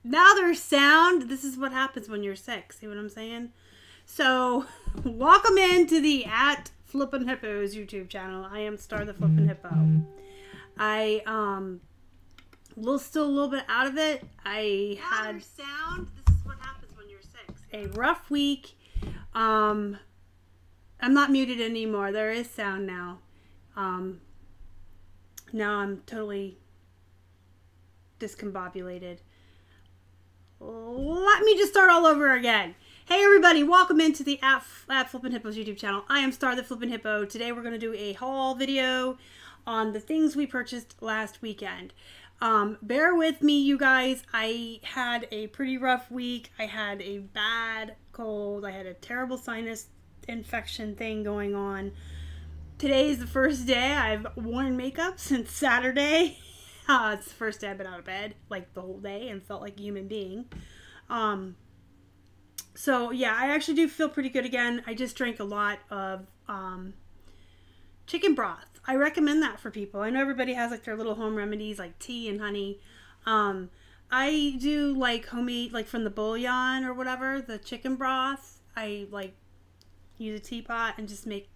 Now there's sound. This is what happens when you're sick. See what I'm saying? So, welcome into the Flippin Hippos YouTube channel. I am Star the Flippin Hippo. I still a little bit out of it. I had sound. This is what happens when you're sick. A rough week. I'm not muted anymore. There is sound now. Now I'm totally discombobulated. Let me just start all over again. Hey everybody, welcome into the Flippin Hippos YouTube channel. I am Star the Flippin Hippo. Today we're going to do a haul video on the things we purchased last weekend. Bear with me, you guys. I had a pretty rough week. I had a bad cold. I had a terrible sinus infection thing going on. Today is the first day I've worn makeup since Saturday. It's the first day I've been out of bed, like the whole day, and felt like a human being. So yeah, I actually do feel pretty good again. I just drank a lot of chicken broth. I recommend that for people. I know everybody has like their little home remedies like tea and honey. I do like homemade, like from the bouillon or whatever, the chicken broth. I like use a teapot and just make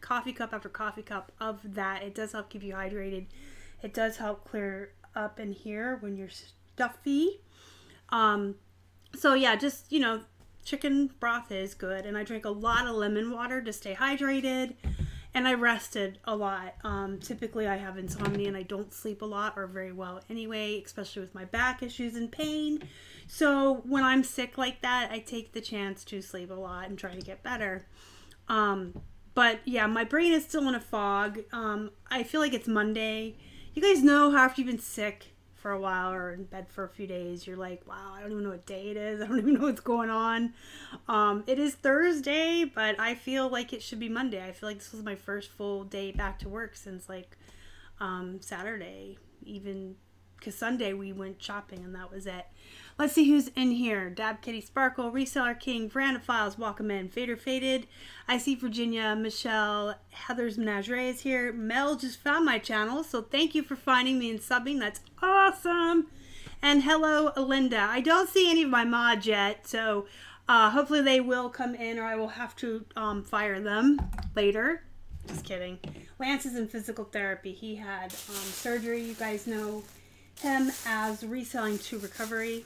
coffee cup after coffee cup of that. It does help keep you hydrated. It does help clear up in here when you're stuffy. So yeah, just, you know, chicken broth is good. And I drank a lot of lemon water to stay hydrated. And I rested a lot. Typically I have insomnia and I don't sleep a lot or very well anyway, especially with my back issues and pain. So when I'm sick like that, I take the chance to sleep a lot and try to get better. But yeah, my brain is still in a fog. I feel like it's Monday. You guys know how after you've been sick for a while or in bed for a few days, you're like, wow, I don't even know what day it is. I don't even know what's going on. It is Thursday, but I feel like it should be Monday. I feel like this was my first full day back to work since like Saturday, even because Sunday we went shopping and that was it. Let's see who's in here. Dab Kitty Sparkle, Reseller King, Veranda Files, welcome in. Fader Faded, I see Virginia, Michelle, Heather's Menagerie is here. Mel just found my channel, so thank you for finding me and subbing. That's awesome. And hello, Linda. I don't see any of my mods yet, so hopefully they will come in or I will have to fire them later. Just kidding. Lance is in physical therapy. He had surgery. You guys know him as Reselling to Recovery.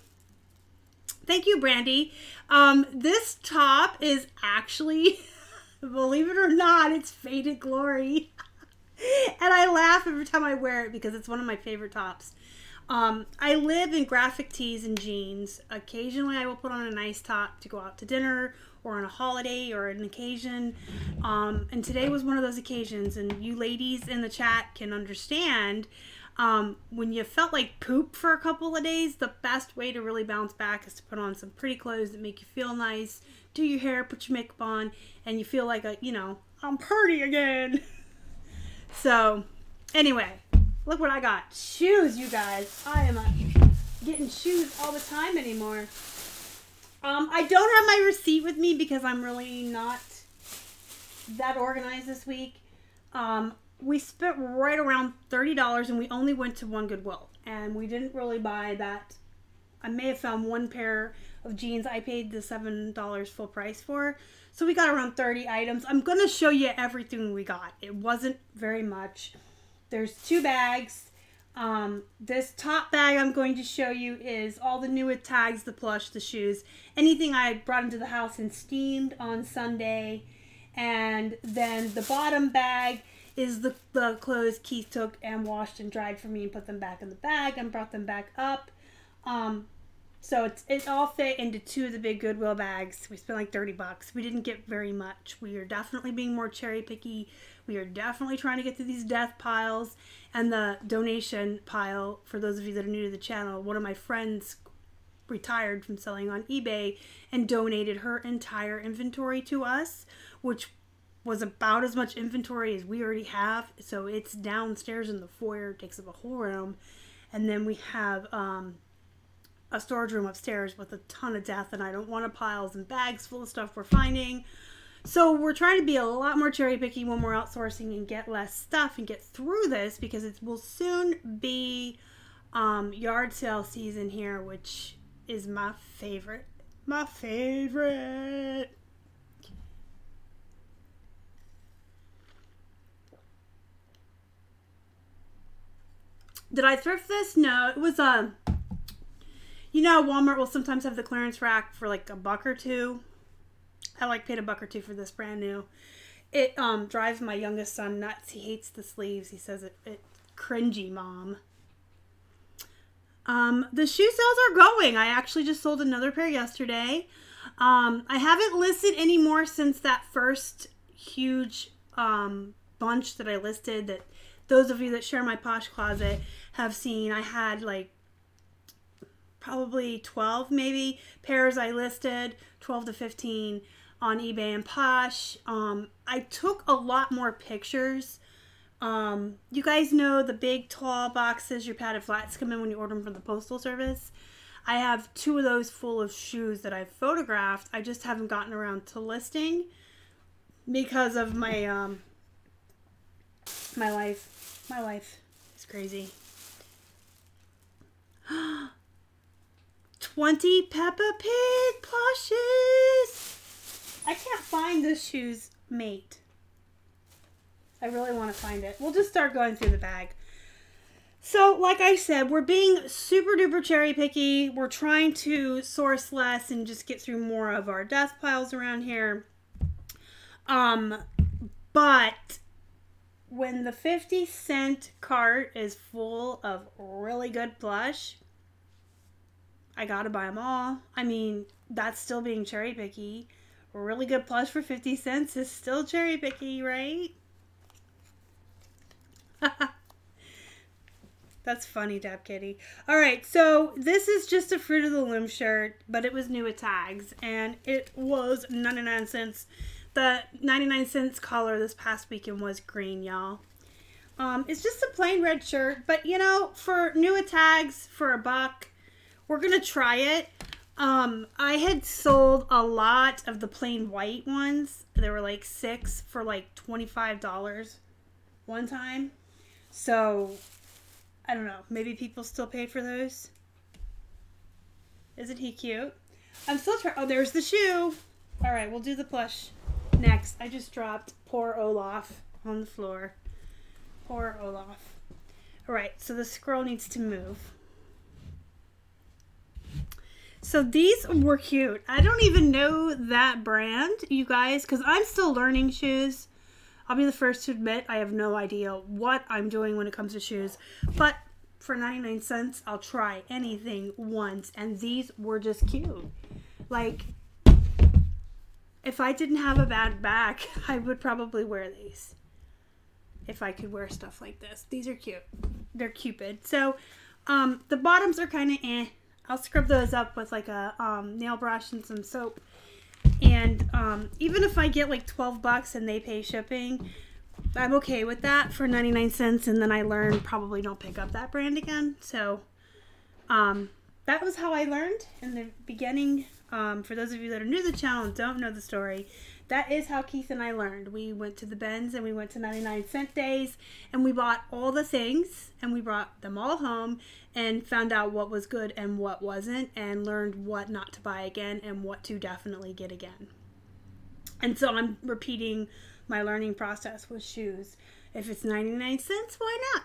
Thank you, Brandy. This top is actually, believe it or not, it's Faded Glory. And I laugh every time I wear it because it's one of my favorite tops. I live in graphic tees and jeans. Occasionally I will put on a nice top to go out to dinner or on a holiday or an occasion. And today was one of those occasions, and you ladies in the chat can understand. When you felt like poop for a couple of days, the best way to really bounce back is to put on some pretty clothes that make you feel nice, do your hair, put your makeup on, and you feel like, you know, I'm pretty again. So, anyway, look what I got. Shoes, you guys. I am getting shoes all the time anymore. I don't have my receipt with me because I'm really not that organized this week. We spent right around $30 and we only went to one Goodwill. And we didn't really buy that. I may have found one pair of jeans I paid the $7 full price for. So we got around 30 items. I'm going to show you everything we got. It wasn't very much. There's 2 bags. This top bag I'm going to show you is all the new tags, the plush, the shoes. Anything I brought into the house and steamed on Sunday. And then the bottom bag is the clothes Keith took and washed and dried for me and put them back in the bag and brought them back up. So it all fit into 2 of the big Goodwill bags. We spent like 30 bucks. We didn't get very much. We are definitely being more cherry picky. We are definitely trying to get through these death piles and the donation pile. For those of you that are new to the channel, one of my friends retired from selling on eBay and donated her entire inventory to us, which was about as much inventory as we already have. So it's downstairs in the foyer, takes up a whole room. And then we have a storage room upstairs with a ton of death, and I don't want piles and bags full of stuff we're finding. So we're trying to be a lot more cherry picky when we're outsourcing and get less stuff and get through this, because it will soon be yard sale season here, which is my favorite. My favorite. Did I thrift this? No, it was you know, Walmart will sometimes have the clearance rack for like $1 or $2. I like paid $1 or $2 for this brand new. It drives my youngest son nuts. He hates the sleeves. He says it cringy, Mom. The shoe sales are going. I actually just sold another pair yesterday. I haven't listed any more since that first huge bunch that I listed, that those of you that share my Posh Closet have seen. I had like probably 12 maybe pairs I listed, 12 to 15 on eBay and Posh. I took a lot more pictures. You guys know the big tall boxes your padded flats come in when you order them from the postal service. I have 2 of those full of shoes that I've photographed. I just haven't gotten around to listing because of my my life. My life is crazy. 20 Peppa Pig plushes. I can't find this shoe's mate. I really want to find it. We'll just start going through the bag. So, like I said, we're being super duper cherry picky. We're trying to source less and just get through more of our desk piles around here. But when the 50-cent cart is full of really good plush, I gotta buy them all. I mean, that's still being cherry picky. Really good plush for 50 cents is still cherry picky, right? That's funny, Dab Kitty. Alright, so this is just a Fruit of the Loom shirt, but it was new at tags, and it was 99 cents. The 99 cents color this past weekend was green, y'all. It's just a plain red shirt, but you know, for new at tags, for $1, we're gonna try it. I had sold a lot of the plain white ones. There were like 6 for like $25 one time. So, I don't know. Maybe people still pay for those. Isn't he cute? I'm still trying. Oh, there's the shoe. All right, we'll do the plush next. I just dropped poor Olaf on the floor. Poor Olaf. All right, so the scroll needs to move. So these were cute. I don't even know that brand, you guys, because I'm still learning shoes. I'll be the first to admit I have no idea what I'm doing when it comes to shoes. But for 99 cents, I'll try anything once. And these were just cute. Like, if I didn't have a bad back, I would probably wear these. If I could wear stuff like this. These are cute. They're Cupid. So, the bottoms are kind of eh. I'll scrub those up with like a nail brush and some soap. And even if I get like $12 and they pay shipping, I'm okay with that for 99 cents. And then I learned probably don't pick up that brand again. So that was how I learned in the beginning. For those of you that are new to the channel and don't know the story, that is how Keith and I learned. We went to the Benz and we went to 99 cent days and we bought all the things and we brought them all home and found out what was good and what wasn't and learned what not to buy again and what to definitely get again. And so I'm repeating my learning process with shoes. If it's 99 cents, why not?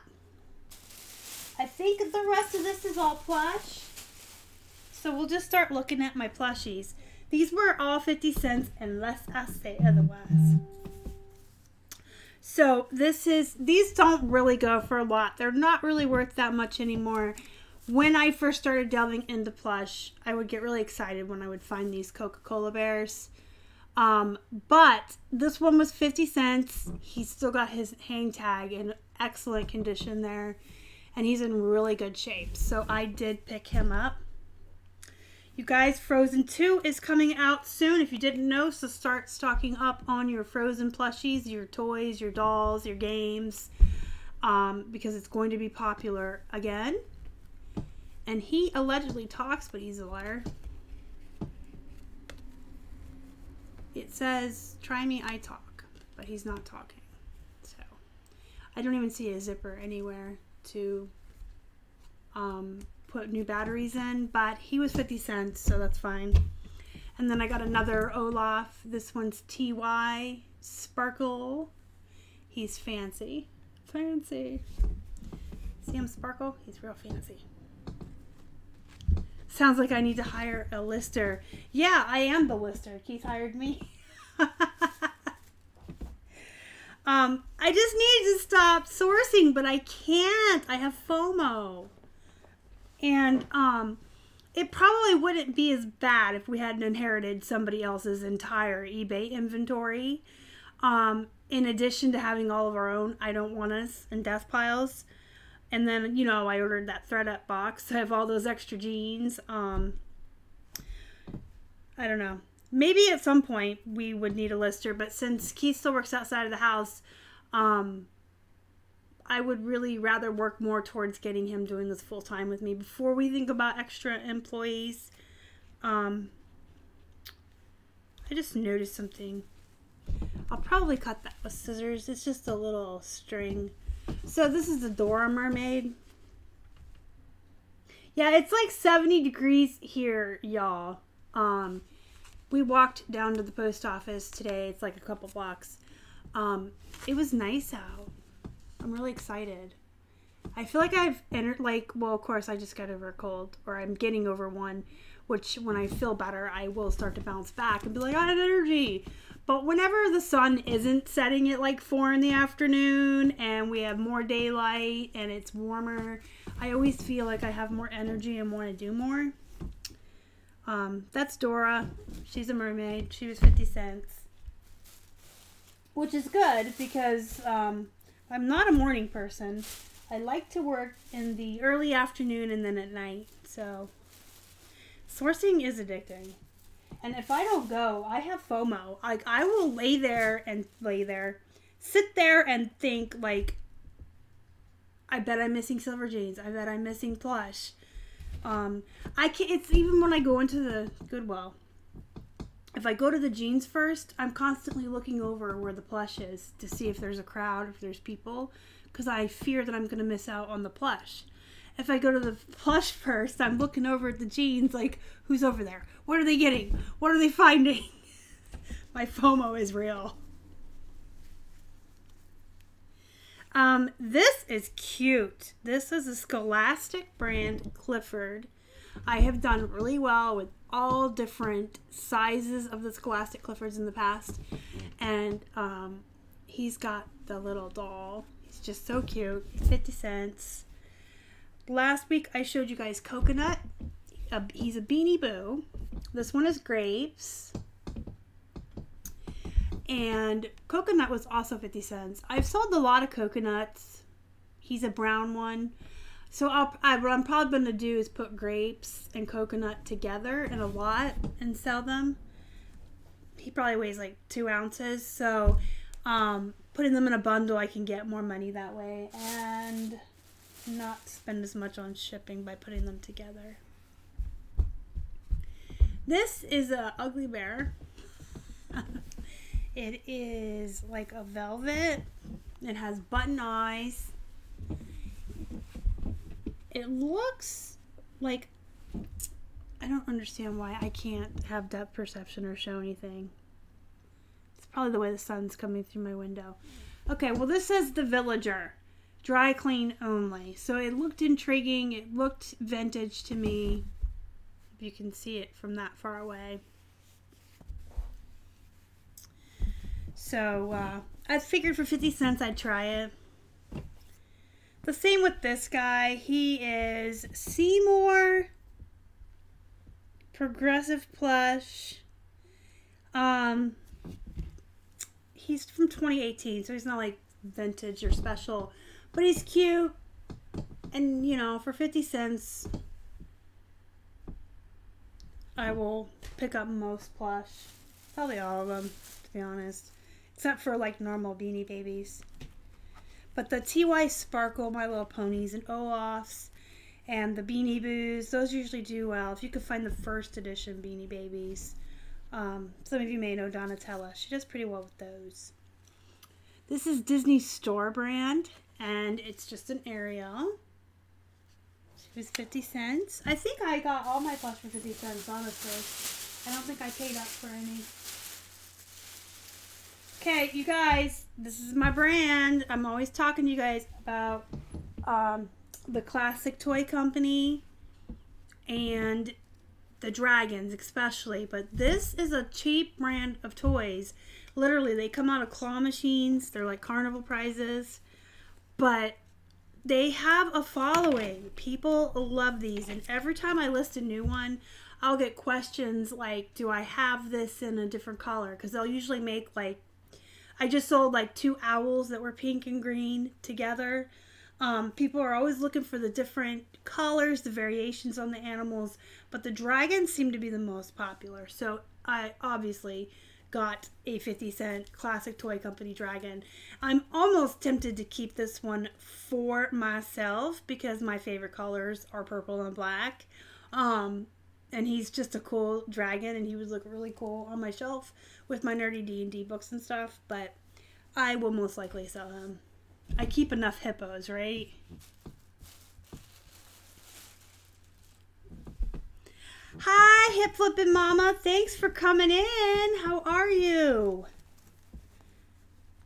I think the rest of this is all plush. So we'll just start looking at my plushies. These were all 50 cents unless I say otherwise. So these don't really go for a lot. They're not really worth that much anymore. When I first started delving into plush, I would get really excited when I would find these Coca-Cola bears. But this one was 50 cents. He's still got his hang tag in excellent condition there. And he's in really good shape. So I did pick him up. You guys, Frozen 2 is coming out soon. If you didn't know, so start stocking up on your Frozen plushies, your toys, your dolls, your games, because it's going to be popular again. And he allegedly talks, but he's a liar. It says, try me, I talk, but he's not talking. So, I don't even see a zipper anywhere to put new batteries in, but he was 50 cents, so that's fine. And then I got another Olaf. This one's TY Sparkle. He's fancy. Fancy. See him sparkle? He's real fancy. Sounds like I need to hire a lister. Yeah, I am the lister. Keith hired me. I just need to stop sourcing, but I can't. I have FOMO. And it probably wouldn't be as bad if we hadn't inherited somebody else's entire eBay inventory. In addition to having all of our own I don't want us and death piles. And then, you know, I ordered that thread-up box. I have all those extra jeans. I don't know. Maybe at some point we would need a lister, but since Keith still works outside of the house, I would really rather work more towards getting him doing this full time with me before we think about extra employees. I just noticed something. I'll probably cut that with scissors. It's just a little string. So this is the Dora mermaid. Yeah, it's like 70 degrees here, y'all. We walked down to the post office today. It's like a couple blocks. It was nice out. I'm really excited. I feel like I've entered, like, well, of course, I just got over a cold, or I'm getting over one, which when I feel better, I will start to bounce back and be like, I have energy. But whenever the sun isn't setting at like 4 in the afternoon and we have more daylight and it's warmer, I always feel like I have more energy and want to do more. That's Dora. She's a mermaid. She was 50 cents. Which is good because I'm not a morning person. I like to work in the early afternoon and then at night. So sourcing is addicting. And if I don't go, I have FOMO. Like, I will lay there, sit there and think, like, I bet I'm missing silver jeans. I bet I'm missing Plush. I can't, it's even when I go into the Goodwill. If I go to the jeans first, I'm constantly looking over where the Plush is to see if there's a crowd, if there's people, because I fear that I'm going to miss out on the Plush. If I go to the Plush first, I'm looking over at the jeans like, who's over there? What are they getting? What are they finding? My FOMO is real. This is cute. This is a Scholastic brand Clifford. I have done really well with all different sizes of the Scholastic Cliffords in the past. And he's got the little doll. He's just so cute. 50 cents. Last week I showed you guys Coconut. He's a Beanie Boo. This one is grapes. And Coconut was also 50 cents. I've sold a lot of coconuts. He's a brown one. So what I'm probably going to do is put grapes and coconut together in a lot and sell them. He probably weighs like 2 ounces. So putting them in a bundle, I can get more money that way. And not spend as much on shipping by putting them together. This is a Ugly Bear. It is like a velvet. It has button eyes. It looks like, I don't understand why I can't have depth perception or show anything. It's probably the way the sun's coming through my window. Okay, well this says The Villager. Dry clean only. So it looked intriguing. It looked vintage to me. If you can see it from that far away. So I figured for 50 cents I'd try it. The same with this guy. He is Seymour Progressive Plush. He's from 2018, so he's not like vintage or special. But he's cute. And, you know, for 50 cents, I will pick up most Plush. Probably all of them, to be honest. Except for, like, normal Beanie Babies. But the TY Sparkle, My Little Ponies, and Olafs, and the Beanie Boos, those usually do well. If you could find the first edition Beanie Babies. Some of you may know Donatella. She does pretty well with those. This is Disney Store brand, and it's just an Ariel. She was 50 cents. I think I got all my plush for 50 cents, honestly. I don't think I paid up for any. Okay, you guys, this is my brand. I'm always talking to you guys about the Classic Toy Company and the dragons especially. But this is a cheap brand of toys. Literally, they come out of claw machines. They're like carnival prizes. But they have a following. People love these. And every time I list a new one, I'll get questions like, do I have this in a different color? Because they'll usually make like, I just sold like 2 owls that were pink and green together. People are always looking for the different colors, the variations on the animals, but the dragons seem to be the most popular. So I obviously got a 50-cent Classic Toy Company dragon. I'm almost tempted to keep this one for myself because my favorite colors are purple and black. And he's just a cool dragon, and he would look really cool on my shelf with my nerdy D&D books and stuff, but I will most likely sell him. I keep enough hippos, right? Hi, Hip Flippin' Mama. Thanks for coming in. How are you?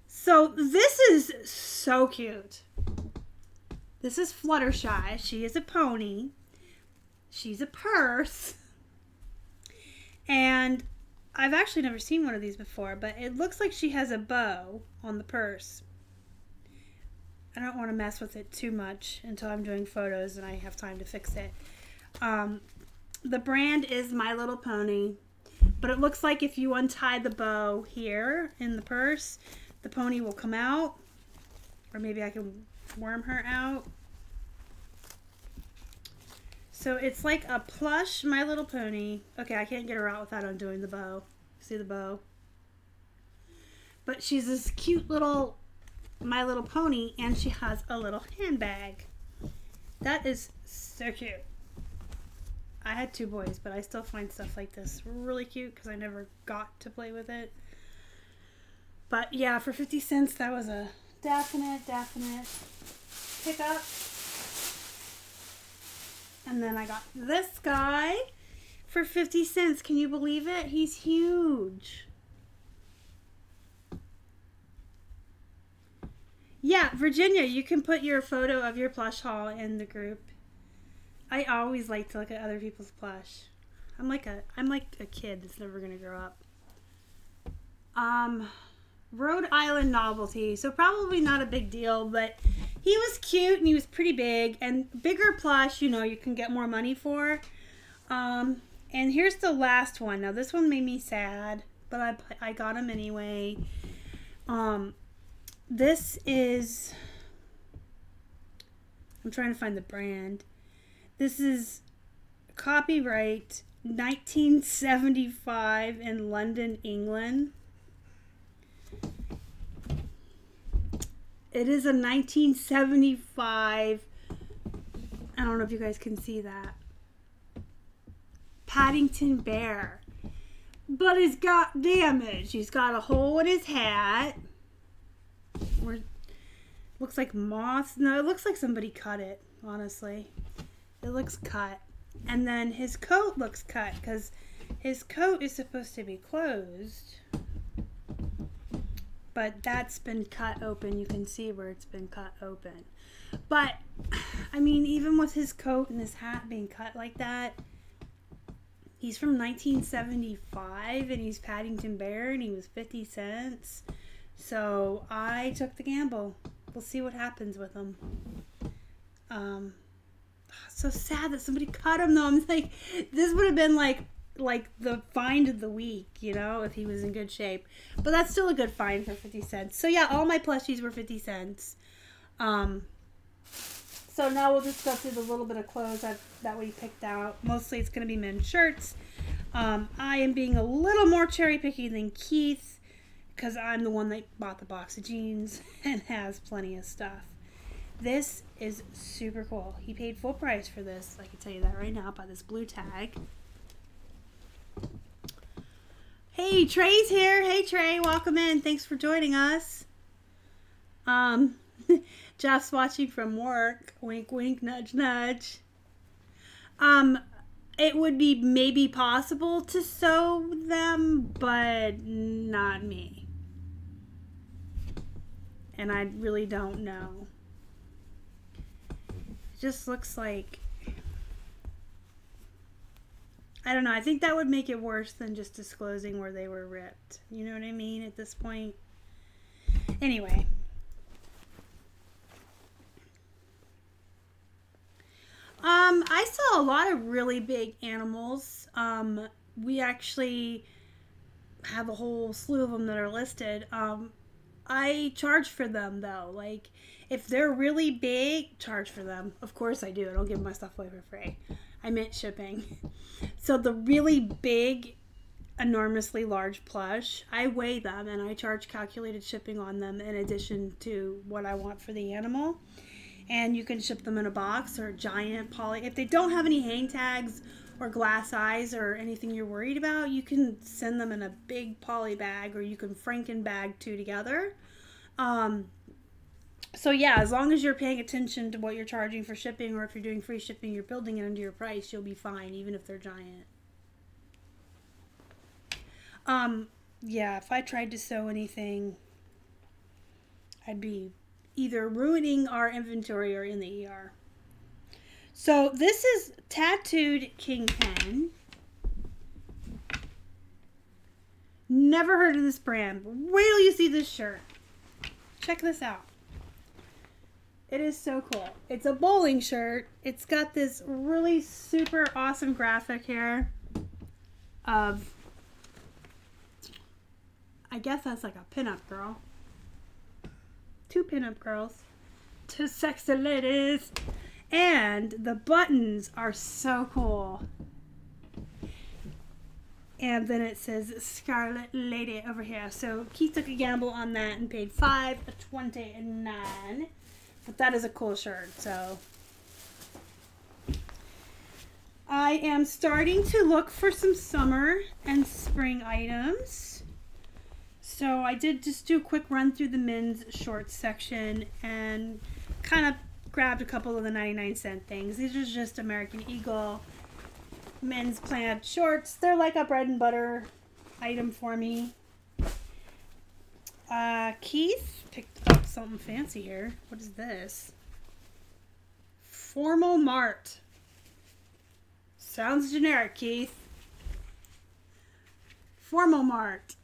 So this is so cute. This is Fluttershy. She is a pony. She's a purse. And I've actually never seen one of these before, but it looks like she has a bow on the purse. I don't want to mess with it too much until I'm doing photos and I have time to fix it. The brand is My Little Pony, but it looks like if you untie the bow here in the purse, the pony will come out, or maybe I can worm her out. So it's like a plush My Little Pony. Okay, I can't get her out without undoing the bow. See the bow? But she's this cute little My Little Pony, and she has a little handbag. That is so cute. I had 2 boys, but I still find stuff like this really cute because I never got to play with it. But yeah, for 50 cents, that was a definite pickup. And then I got this guy for 50 cents. Can you believe it? He's huge. Yeah, Virginia, you can put your photo of your plush haul in the group. I always like to look at other people's plush. I'm like a kid that's never gonna grow up. Rhode Island novelty, so probably not a big deal, but he was cute and he was pretty big, and bigger plush, you know, you can get more money for. And here's the last one. Now this one made me sad, but I got him anyway. This is, I'm trying to find the brand. This is copyright 1975 in London, England. It is a 1975, I don't know if you guys can see that, Paddington Bear. But he's got damage. He's got a hole in his hat. Looks like moss. No, it looks like somebody cut it, honestly. It looks cut. And then his coat looks cut because his coat is supposed to be closed. But that's been cut open. You can see where it's been cut open. But, I mean, even with his coat and his hat being cut like that, he's from 1975 and he's Paddington Bear and he was 50 cents. So I took the gamble. We'll see what happens with him. So sad that somebody cut him though. I'm like, this would have been like the find of the week, you know, if he was in good shape. But that's still a good find for 50 cents. So yeah, all my plushies were 50 cents. So now we'll just go through the little bit of clothes that we picked out. Mostly it's going to be men's shirts. I am being a little more cherry picky than Keith because I'm the one that bought the box of jeans and has plenty of stuff. This is super cool. He paid full price for this. I can tell you that right now by this blue tag. Hey, Trey's here. Hey, Trey. Welcome in. Thanks for joining us. Jeff's watching from work. Wink, wink, nudge, nudge. It would be maybe possible to sew them, but not me. And I really don't know. It just looks like, I don't know. I think that would make it worse than just disclosing where they were ripped. You know what I mean at this point? Anyway. I saw a lot of really big animals. We actually have a whole slew of them that are listed. I charge for them though. Like, if they're really big, charge for them. Of course I do. I don't give my stuff away for free. I meant shipping. So the really big, enormously large plush, I weigh them and I charge calculated shipping on them in addition to what I want for the animal. And you can ship them in a box or giant poly. If they don't have any hang tags or glass eyes or anything you're worried about, you can send them in a big poly bag, or you can Franken bag two together. So yeah, as long as you're paying attention to what you're charging for shipping, or if you're doing free shipping, you're building it into your price, you'll be fine, even if they're giant. Yeah, if I tried to sew anything, I'd be either ruining our inventory or in the ER. So this is Tattooed Kingpin. Never heard of this brand. Wait till you see this shirt. Check this out. It is so cool. It's a bowling shirt. It's got this really super awesome graphic here of, I guess that's like a pinup girl. Two pinup girls. Two sexy ladies. And the buttons are so cool. And then it says Scarlet Lady over here. So Keith took a gamble on that and paid $5.29. But that is a cool shirt. So I am starting to look for some summer and spring items. So I did just do a quick run through the men's shorts section and kind of grabbed a couple of the 99-cent things. These are just American Eagle men's plaid shorts. They're like a bread and butter item for me. Keith picked up something fancy here. What is this? Formal Mart. Sounds generic, Keith. Formal Mart.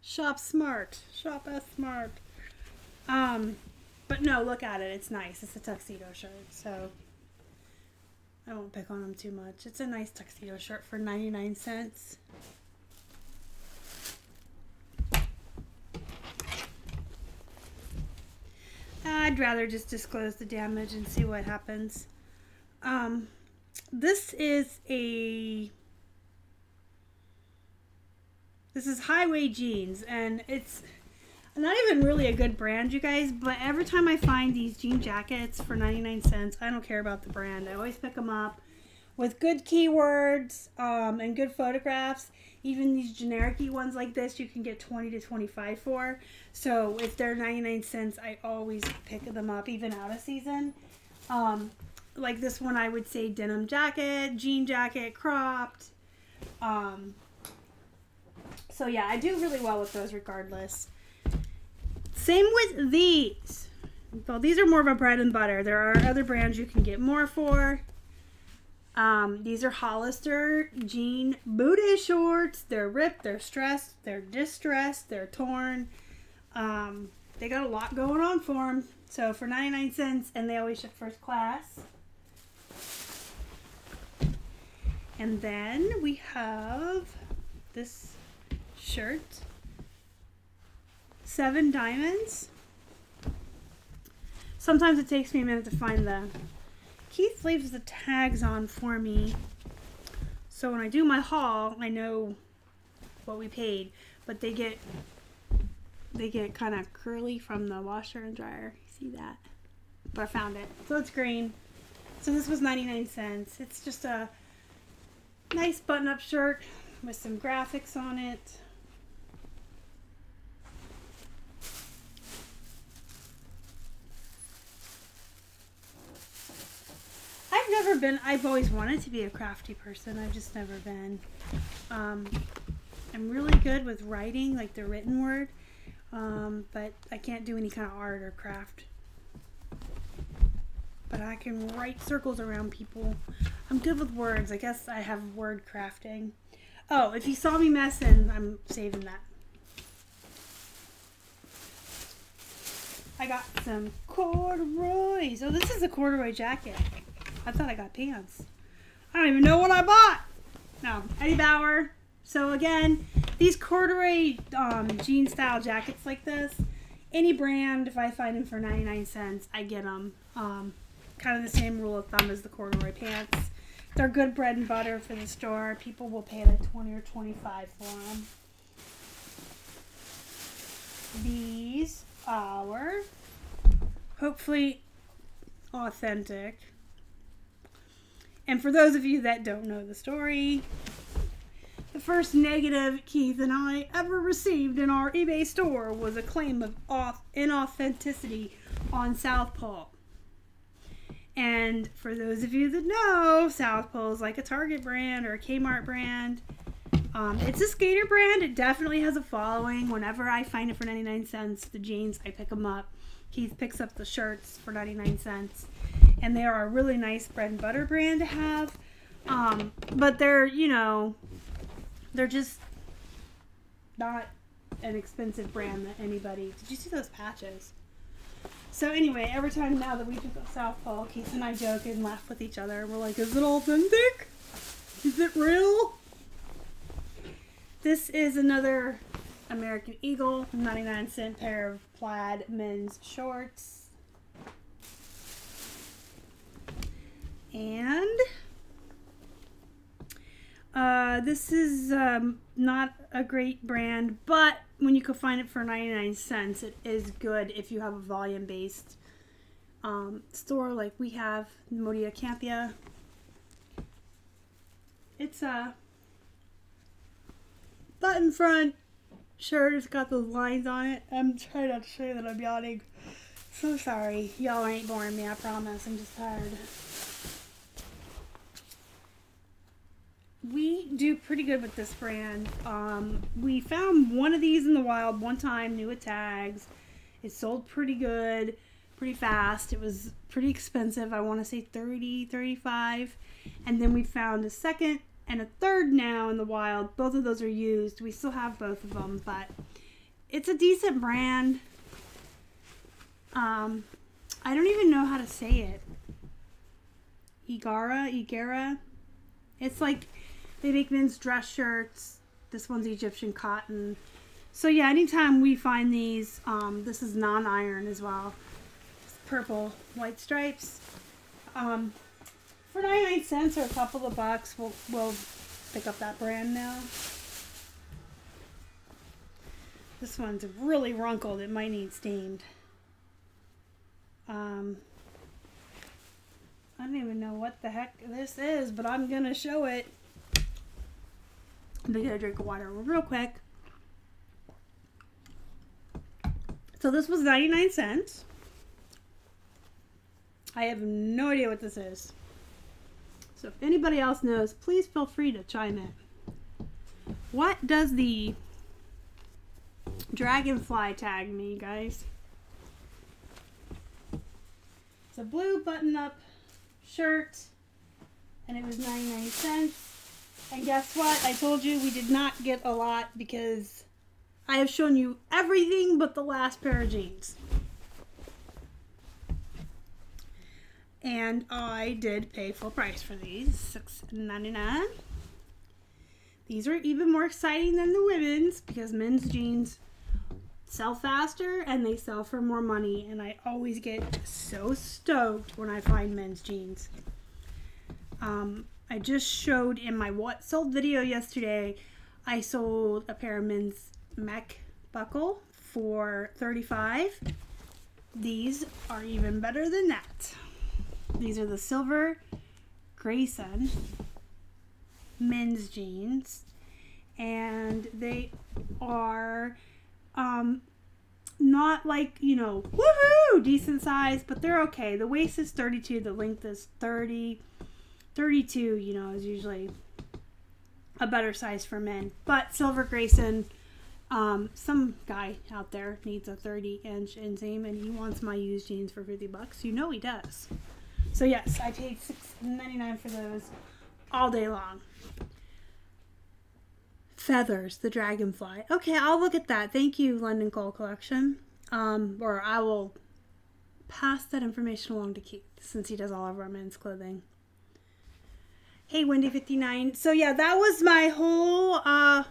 Shop smart. Shop as smart. But no, look at it. It's nice. It's a tuxedo shirt, so I won't pick on them too much. It's a nice tuxedo shirt for 99 cents. I'd rather just disclose the damage and see what happens. This is Highway Jeans, and it's not even really a good brand, you guys, but every time I find these jean jackets for 99 cents, I don't care about the brand. I always pick them up with good keywords and good photographs. Even these generic-y ones like this, you can get 20 to 25 for. So if they're 99 cents, I always pick them up, even out of season. Like this one, I would say denim jacket, jean jacket, cropped. So yeah, I do really well with those regardless. Same with these. Well, these are more of a bread and butter. There are other brands you can get more for. These are Hollister jean booty shorts. They're ripped, they're stressed, they're distressed, they're torn. They got a lot going on for them. So for 99 cents, and they always ship first class. And then we have this shirt. 7 diamonds. Sometimes it takes me a minute to find the... Keith leaves the tags on for me, so when I do my haul, I know what we paid. But they get kind of curly from the washer and dryer. See that? But I found it. So it's green. So this was 99 cents. It's just a nice button-up shirt with some graphics on it. I've never never been, I've always wanted to be a crafty person. I've just never been. I'm really good with writing, like the written word, but I can't do any kind of art or craft. But I can write circles around people. I'm good with words. I guess I have word crafting. Oh, if you saw me messing, I'm saving that. I got some corduroys. Oh, this is a corduroy jacket. I thought I got pants. I don't even know what I bought. No, Eddie Bauer. So again, these corduroy jean style jackets like this, any brand, if I find them for 99 cents, I get them. Kind of the same rule of thumb as the corduroy pants. They're good bread and butter for the store. People will pay like 20 or 25 for them. These are hopefully authentic. And for those of you that don't know the story, the first negative Keith and I ever received in our eBay store was a claim of inauthenticity on South Pole. And for those of you that know, South Pole is like a Target brand or a Kmart brand. It's a skater brand. It definitely has a following. Whenever I find it for 99 cents, the jeans, I pick them up. Keith picks up the shirts for 99 cents. And they are a really nice bread and butter brand to have. But they're, you know, they're just not an expensive brand that anybody... Did you see those patches? So anyway, every time now that we pick up South Pole, Keith and I joke and laugh with each other. We're like, is it authentic? Is it real? This is another American Eagle 99-cent pair of plaid men's shorts. And this is not a great brand, but when you can find it for 99 cents, it is good if you have a volume-based store like we have, Modia Campia. It's a button front shirt. It's got those lines on it. I'm trying not to show you that I'm yawning. So sorry. Y'all ain't boring me, I promise. I'm just tired. We do pretty good with this brand. We found one of these in the wild one time, new at tags. It sold pretty good, pretty fast. It was pretty expensive. I want to say $30, $35. And then we found a second and a third now in the wild. Both of those are used. We still have both of them, but it's a decent brand. I don't even know how to say it. Igara. It's like they make men's dress shirts. This one's Egyptian cotton. So yeah, anytime we find these, this is non-iron as well. It's purple, white stripes. For 99 cents or a couple of bucks, we'll pick up that brand now. This one's really wrinkled. It might need steamed. I don't even know what the heck this is, but I'm gonna show it. I'm gonna get a drink of water real quick. So this was 99 cents. I have no idea what this is. So if anybody else knows, please feel free to chime in. What does the dragonfly tag mean, guys? It's a blue button-up shirt, and it was 99 cents. And guess what? I told you we did not get a lot because I have shown you everything but the last pair of jeans. And I did pay full price for these, $6.99. These are even more exciting than the women's because men's jeans sell faster and they sell for more money. And I always get so stoked when I find men's jeans. I just showed in my what sold video yesterday, I sold a pair of men's mech buckle for $35. These are even better than that. These are the silver Grayson men's jeans, and they are not like, you know, woohoo, decent size, but they're okay. The waist is 32, the length is 30. 32, you know, is usually a better size for men. But Silver Grayson, some guy out there needs a 30-inch inseam, and he wants my used jeans for $50. You know he does. So yes, I paid $6.99 for those all day long. Feathers, the dragonfly. Okay, I'll look at that. Thank you, London Cole Collection. Or I will pass that information along to Keith, since he does all of our men's clothing. Hey, Wendy59. So yeah, that was my whole, that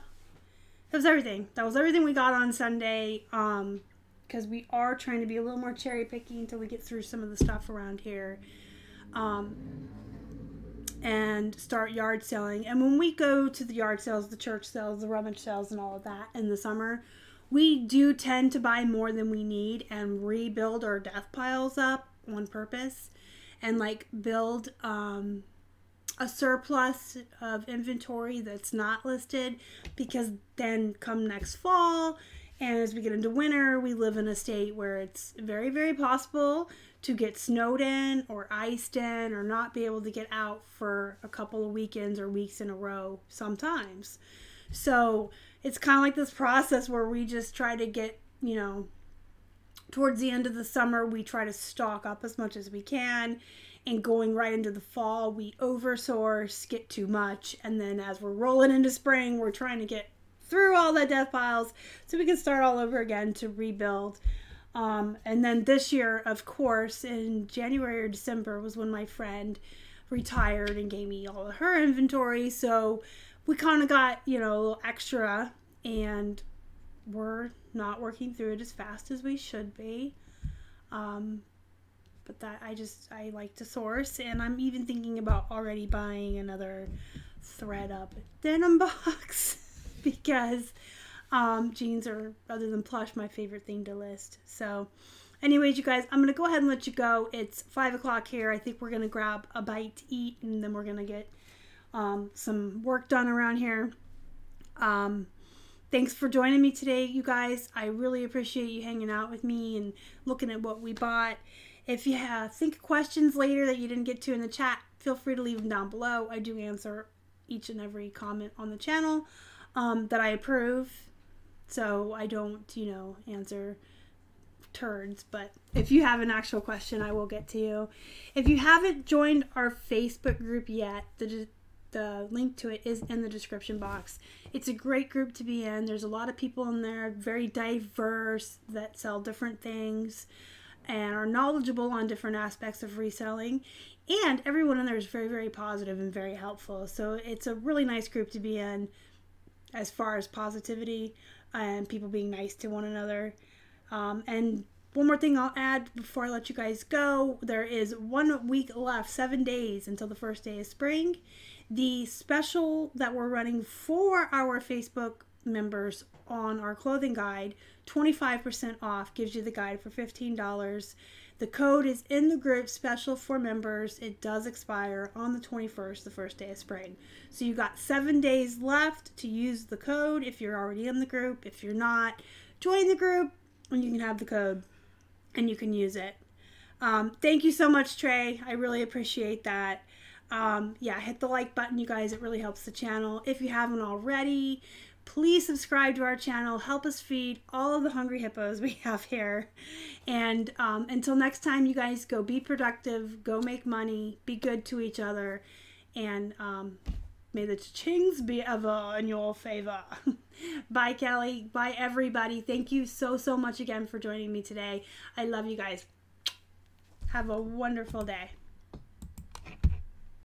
was everything. That was everything we got on Sunday. Because we are trying to be a little more cherry picky until we get through some of the stuff around here. And start yard selling. And when we go to the yard sales, the church sales, the rummage sales, and all of that in the summer, we do tend to buy more than we need and rebuild our death piles up on purpose, and like build a surplus of inventory that's not listed, because then come next fall and as we get into winter, we live in a state where it's very, very possible to get snowed in or iced in or not be able to get out for a couple of weekends or weeks in a row sometimes. So it's kind of like this process where we just try to get, you know, towards the end of the summer, we try to stock up as much as we can. And going right into the fall, we oversource, get too much. And then as we're rolling into spring, we're trying to get through all the death piles so we can start all over again to rebuild. And then this year, of course, in January or December was when my friend retired and gave me all of her inventory. So we kind of got, you know, a little extra, and we're not working through it as fast as we should be. But that I like to source, and I'm even thinking about already buying another thread up denim box because jeans are, other than Plush, my favorite thing to list. So anyways, you guys, I'm going to go ahead and let you go. It's 5 o'clock here. I think we're going to grab a bite to eat, and then we're going to get some work done around here. Thanks for joining me today, you guys. I really appreciate you hanging out with me and looking at what we bought. If you think of questions later that you didn't get to in the chat, feel free to leave them down below. I do answer each and every comment on the channel that I approve. So I don't, you know, answer turds. But if you have an actual question, I will get to you. If you haven't joined our Facebook group yet, the link to it is in the description box. It's a great group to be in. There's a lot of people in there, very diverse, that sell different things and are knowledgeable on different aspects of reselling. And everyone in there is very, very positive and very helpful. So it's a really nice group to be in as far as positivity and people being nice to one another. And one more thing I'll add before I let you guys go. There is 1 week left, 7 days until the first day of spring. The special that we're running for our Facebook members on our clothing guide, 25% off, gives you the guide for $15. The code is in the group, special for members. It does expire on the 21st, the first day of spring. So you got 7 days left to use the code if you're already in the group. If you're not, join the group and you can have the code and you can use it. Thank you so much, Trey. I really appreciate that. Yeah, hit the like button, you guys. It really helps the channel. If you haven't already, please subscribe to our channel. Help us feed all of the hungry hippos we have here. And until next time, you guys, go be productive, go make money, be good to each other, and may the chings be ever in your favor. Bye, Kelly. Bye, everybody. Thank you so, so much again for joining me today. I love you guys. Have a wonderful day.